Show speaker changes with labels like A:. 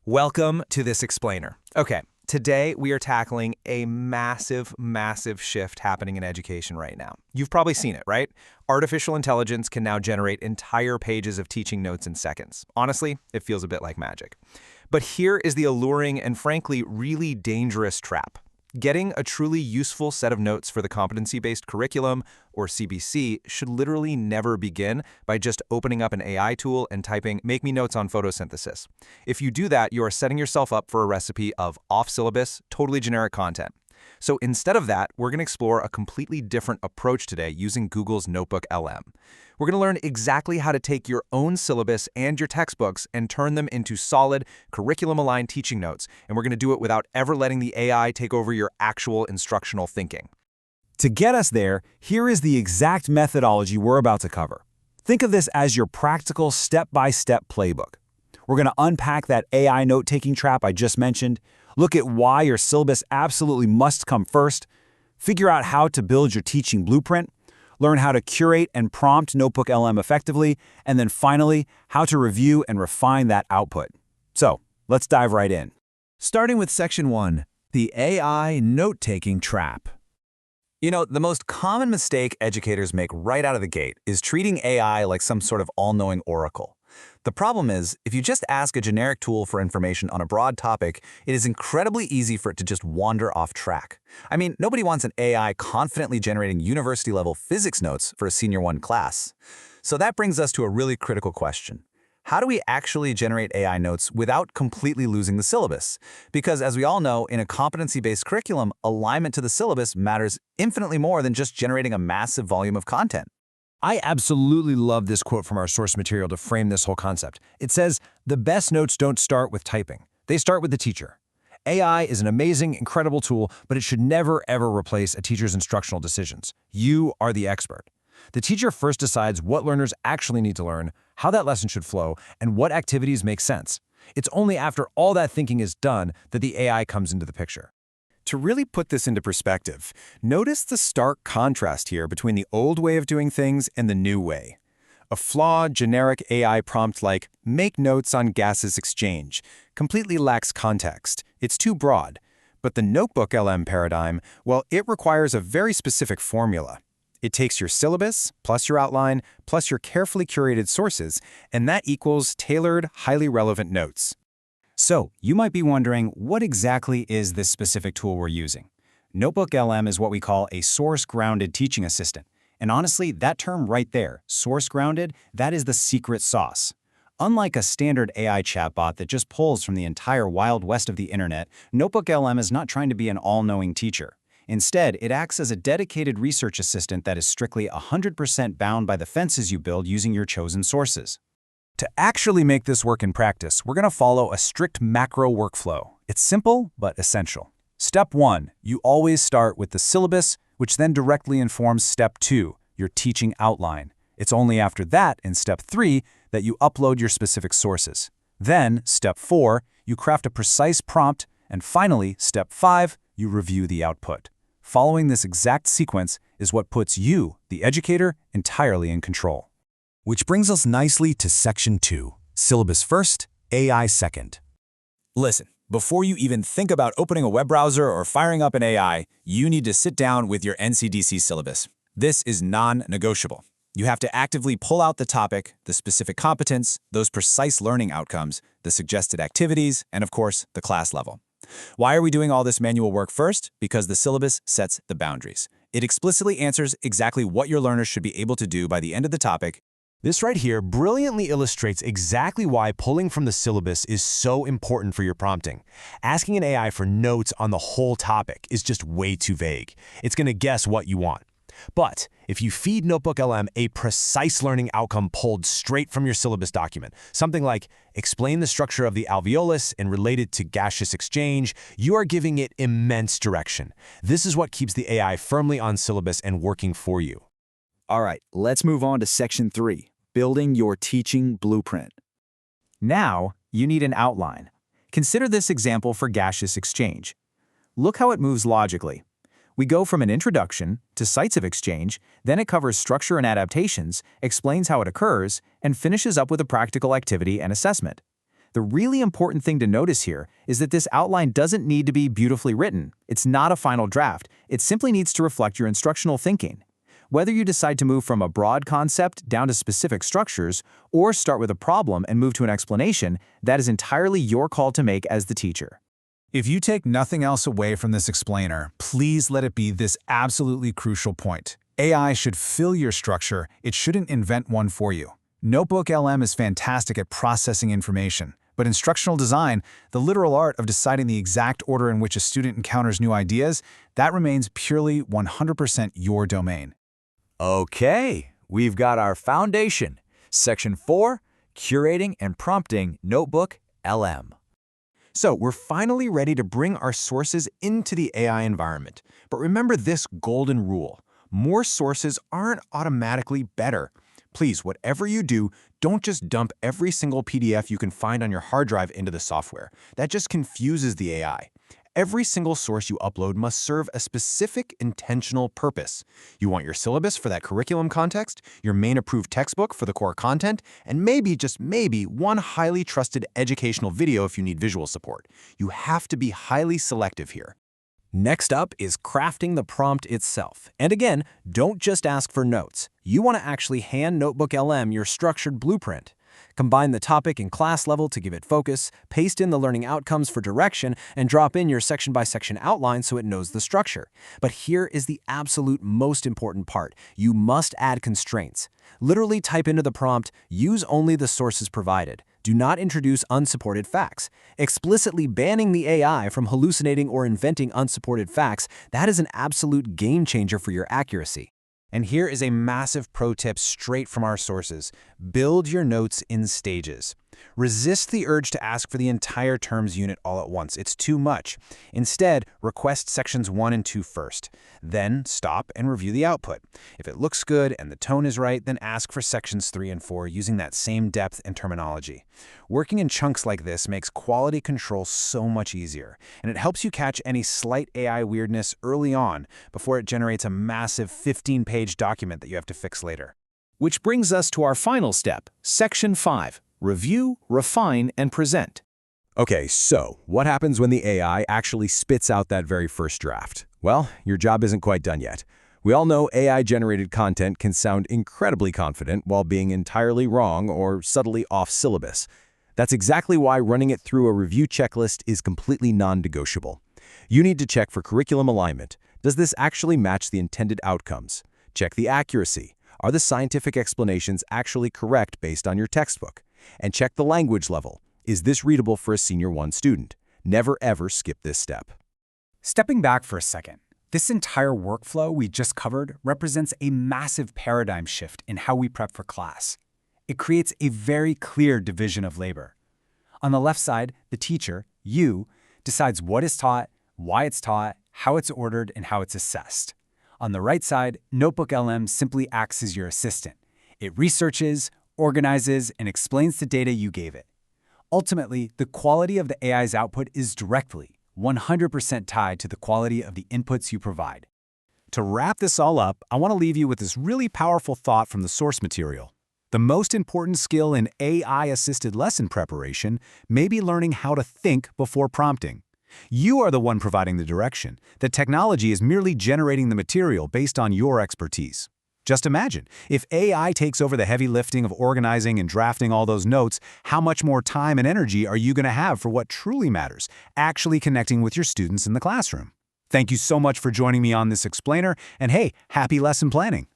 A: Welcome to this explainer. Okay, today we are tackling a massive shift happening in education right now. You've probably seen it, right? Artificial intelligence can now generate entire pages of teaching notes in seconds. Honestly, it feels a bit like magic. But here is the alluring and frankly really dangerous trap. Getting a truly useful set of notes for the competency-based curriculum, or CBC, should literally never begin by just opening up an AI tool and typing, "Make me notes on photosynthesis." If you do that, you are setting yourself up for a recipe of off-syllabus, totally generic content. So instead of that, we're going to explore a completely different approach today using Google's NotebookLM. We're going to learn exactly how to take your own syllabus and your textbooks and turn them into solid, curriculum-aligned teaching notes, and we're going to do it without ever letting the AI take over your actual instructional thinking.
B: To get us there, here is the exact methodology we're about to cover. Think of this as your practical step-by-step playbook. We're going to unpack that AI note-taking trap I just mentioned, look at why your syllabus absolutely must come first, figure out how to build your teaching blueprint, learn how to curate and prompt NotebookLM effectively, and then finally, how to review and refine that output. So, let's dive right in.
C: Starting with Section 1, the AI note-taking trap.
A: You know, the most common mistake educators make right out of the gate is treating AI like some sort of all-knowing oracle. The problem is, if you just ask a generic tool for information on a broad topic, it is incredibly easy for it to just wander off track. I mean, nobody wants an AI confidently generating university-level physics notes for a Senior 1 class. So that brings us to a really critical question. How do we actually generate AI notes without completely losing the syllabus? Because as we all know, in a competency-based curriculum, alignment to the syllabus matters infinitely more than just generating a massive volume of content.
B: I absolutely love this quote from our source material to frame this whole concept. It says, "The best notes don't start with typing. They start with the teacher." AI is an amazing, incredible tool, but it should never, ever replace a teacher's instructional decisions. You are the expert. The teacher first decides what learners actually need to learn, how that lesson should flow, and what activities make sense. It's only after all that thinking is done that the AI comes into the picture.
D: To really put this into perspective, notice the stark contrast here between the old way of doing things and the new way. A flawed, generic AI prompt like, "Make notes on gases exchange," completely lacks context. It's too broad. But the NotebookLM paradigm, well, it requires a very specific formula. It takes your syllabus, plus your outline, plus your carefully curated sources, and that equals tailored, highly relevant notes.
B: So, you might be wondering, what exactly is this specific tool we're using? NotebookLM is what we call a source-grounded teaching assistant. And honestly, that term right there, source-grounded, that is the secret sauce. Unlike a standard AI chatbot that just pulls from the entire wild west of the internet, NotebookLM is not trying to be an all-knowing teacher. Instead, it acts as a dedicated research assistant that is strictly 100% bound by the fences you build using your chosen sources. To actually make this work in practice, we're going to follow a strict macro workflow. It's simple, but essential. Step 1, you always start with the syllabus, which then directly informs Step 2, your teaching outline. It's only after that, in Step 3, that you upload your specific sources. Then, Step 4, you craft a precise prompt, and finally, Step 5, you review the output. Following this exact sequence is what puts you, the educator, entirely in control. Which brings us nicely to Section 2, syllabus first, AI second.
C: Listen, before you even think about opening a web browser or firing up an AI, you need to sit down with your NCDC syllabus. This is non-negotiable. You have to actively pull out the topic, the specific competence, those precise learning outcomes, the suggested activities, and of course, the class level. Why are we doing all this manual work first? Because the syllabus sets the boundaries. It explicitly answers exactly what your learners should be able to do by the end of the topic.
E: This right here brilliantly illustrates exactly why pulling from the syllabus is so important for your prompting. Asking an AI for notes on the whole topic is just way too vague. It's going to guess what you want. But if you feed NotebookLM a precise learning outcome pulled straight from your syllabus document, something like explain the structure of the alveolus and relate it to gaseous exchange, you are giving it immense direction. This is what keeps the AI firmly on syllabus and working for you.
C: All right, let's move on to Section 3, building your teaching blueprint. Now, you need an outline. Consider this example for gaseous exchange. Look how it moves logically. We go from an introduction to sites of exchange, then it covers structure and adaptations, explains how it occurs, and finishes up with a practical activity and assessment.
A: The really important thing to notice here is that this outline doesn't need to be beautifully written. It's not a final draft. It simply needs to reflect your instructional thinking. Whether you decide to move from a broad concept down to specific structures, or start with a problem and move to an explanation, that is entirely your call to make as the teacher.
C: If you take nothing else away from this explainer, please let it be this absolutely crucial point. AI should fill your structure, it shouldn't invent one for you. NotebookLM is fantastic at processing information, but instructional design, the literal art of deciding the exact order in which a student encounters new ideas, that remains purely 100% your domain.
F: Okay, we've got our foundation. Section 4, Curating and Prompting NotebookLM.
E: So we're finally ready to bring our sources into the AI environment. But remember this golden rule. More sources aren't automatically better. Please, whatever you do, don't just dump every single PDF you can find on your hard drive into the software. That just confuses the AI. Every single source you upload must serve a specific intentional purpose. You want your syllabus for that curriculum context, your main approved textbook for the core content, and maybe, just maybe, one highly trusted educational video if you need visual support. You have to be highly selective here.
A: Next up is crafting the prompt itself. And again, don't just ask for notes. You want to actually hand NotebookLM your structured blueprint. Combine the topic and class level to give it focus, paste in the learning outcomes for direction, and drop in your section-by-section outline so it knows the structure. But here is the absolute most important part. You must add constraints. Literally type into the prompt, use only the sources provided. Do not introduce unsupported facts. Explicitly banning the AI from hallucinating or inventing unsupported facts, that is an absolute game changer for your accuracy. And here is a massive pro tip straight from our sources. Build your notes in stages. Resist the urge to ask for the entire terms unit all at once. It's too much. Instead, request sections 1 and 2 first. Then stop and review the output. If it looks good and the tone is right, then ask for sections 3 and 4 using that same depth and terminology. Working in chunks like this makes quality control so much easier, and it helps you catch any slight AI weirdness early on before it generates a massive 15-page document that you have to fix later.
D: Which brings us to our final step, Section 5. Review, refine, and present. Okay, so what happens when the AI actually spits out that very first draft? Well, your job isn't quite done yet. We all know AI-generated content can sound incredibly confident while being entirely wrong or subtly off syllabus. That's exactly why running it through a review checklist is completely non-negotiable. You need to check for curriculum alignment. Does this actually match the intended outcomes? Check the accuracy. Are the scientific explanations actually correct based on your textbook? And check the language level. Is this readable for a Senior 1 student? Never ever skip this step.
B: Stepping back for a second, this entire workflow we just covered represents a massive paradigm shift in how we prep for class. It creates a very clear division of labor. On the left side, the teacher, you, decides what is taught, why it's taught, how it's ordered, and how it's assessed. On the right side, NotebookLM simply acts as your assistant. It researches, organizes, and explains the data you gave it. Ultimately, the quality of the AI's output is directly, 100% tied to the quality of the inputs you provide.
D: To wrap this all up, I want to leave you with this really powerful thought from the source material. The most important skill in AI-assisted lesson preparation may be learning how to think before prompting. You are the one providing the direction. The technology is merely generating the material based on your expertise. Just imagine, if AI takes over the heavy lifting of organizing and drafting all those notes, how much more time and energy are you going to have for what truly matters, actually connecting with your students in the classroom? Thank you so much for joining me on this explainer, and hey, happy lesson planning!